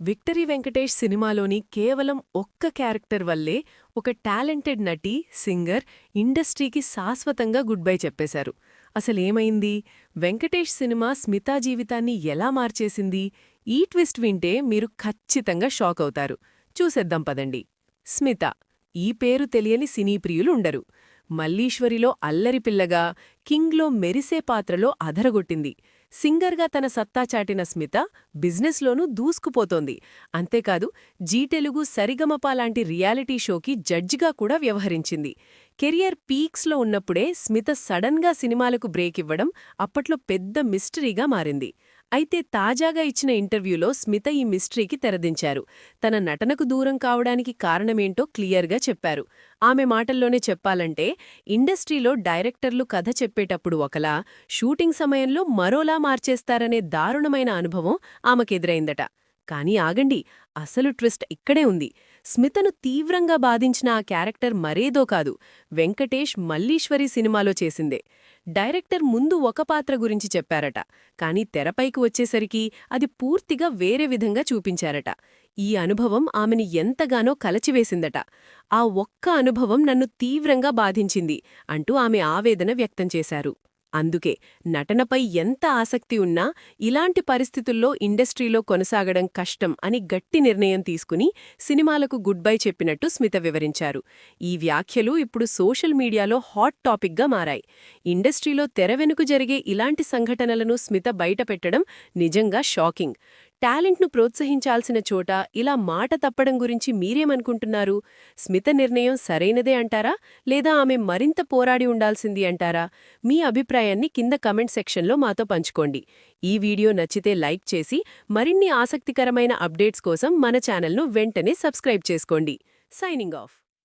Victory Venkatesh సినిమాలోని కేవలం ఒక్క క్యారెక్టర్ వల్లే ఒక టాలెంటెడ్ నటి, సింగర్ ఇండస్ట్రీకి శాశ్వతంగా గుడ్ బై చెప్పేశారు. అసలేమైంది? వెంకటేష్ సినిమా స్మితా జీవితాన్ని ఎలా మార్చేసింది? ఈ ట్విస్ట్ వింటే మీరు ఖచ్చితంగా షాక్ అవుతారు. చూసేద్దాం పదండి. స్మిత ఈ పేరు తెలియని సినీ ప్రియులుండరు. మల్లీశ్వరిలో అల్లరి పిల్లగా, కింగ్లో మెరిసే పాత్రలో అదరగొట్టింది. సింగర్గా తన సత్తా చాటిన స్మిత బిజినెస్లోనూ దూసుకుపోతోంది. అంతేకాదు జీ తెలుగు సరిగమప లాంటి రియాలిటీ షోకి జడ్జిగా కూడా వ్యవహరించింది. కెరియర్ పీక్స్లో ఉన్నప్పుడే స్మిత సడన్గా సినిమాలకు బ్రేక్ ఇవ్వడం అప్పట్లో పెద్ద మిస్టరీగా మారింది. అయితే తాజాగా ఇచ్చిన ఇంటర్వ్యూలో స్మిత ఈ మిస్టరీకి తెరదించారు. తన నటనకు దూరం కావడానికి కారణమేంటో క్లియర్గా చెప్పారు. ఆమె మాటల్లోనే చెప్పాలంటే, ఇండస్ట్రీలో డైరెక్టర్లు కథ చెప్పేటప్పుడు ఒకలా, షూటింగ్ సమయంలో మరోలా మార్చేస్తారనే దారుణమైన అనుభవం ఆమెకెదురైందట. కానీ ఆగండి, అసలు ట్విస్ట్ ఇక్కడే ఉంది. స్మితను తీవ్రంగా బాధించిన ఆ క్యారెక్టర్ మరేదో కాదు, వెంకటేష్ మల్లీశ్వరి సినిమాలో చేసిందే. డైరెక్టర్ ముందు ఒక పాత్ర గురించి చెప్పారట, కానీ తెరపైకి వచ్చేసరికి అది పూర్తిగా వేరే విధంగా చూపించారట. ఈ అనుభవం ఆమెని ఎంతగానో కలచివేసిందట. ఆ ఒక్క అనుభవం నన్ను తీవ్రంగా బాధించింది అంటూ ఆమె ఆవేదన వ్యక్తం చేశారు. అందుకే నటనపై ఎంత ఆసక్తి ఉన్నా ఇలాంటి పరిస్థితుల్లో ఇండస్ట్రీలో కొనసాగడం కష్టం అని గట్టి నిర్ణయం తీసుకుని సినిమాలకు గుడ్ బై చెప్పినట్టు స్మిత వివరించారు. ఈ వ్యాఖ్యలు ఇప్పుడు సోషల్ మీడియాలో హాట్ టాపిక్గా మారాయి. ఇండస్ట్రీలో తెరవెనుకు జరిగే ఇలాంటి సంఘటనలను స్మిత బయటపెట్టడం నిజంగా షాకింగ్. టాలెంట్ను ప్రోత్సహించాల్సిన చోట ఇలా మాట తప్పడం గురించి మీరేమనుకుంటున్నారు? స్మిత నిర్ణయం సరైనదే అంటారా, లేదా ఆమె మరింత పోరాడి ఉండాల్సింది అంటారా? మీ అభిప్రాయాన్ని కింద కమెంట్ సెక్షన్లో మాతో పంచుకోండి. ఈ వీడియో నచ్చితే లైక్ చేసి మరిన్ని ఆసక్తికరమైన అప్డేట్స్ కోసం మన ఛానల్ను వెంటనే సబ్స్క్రైబ్ చేసుకోండి. Signing off.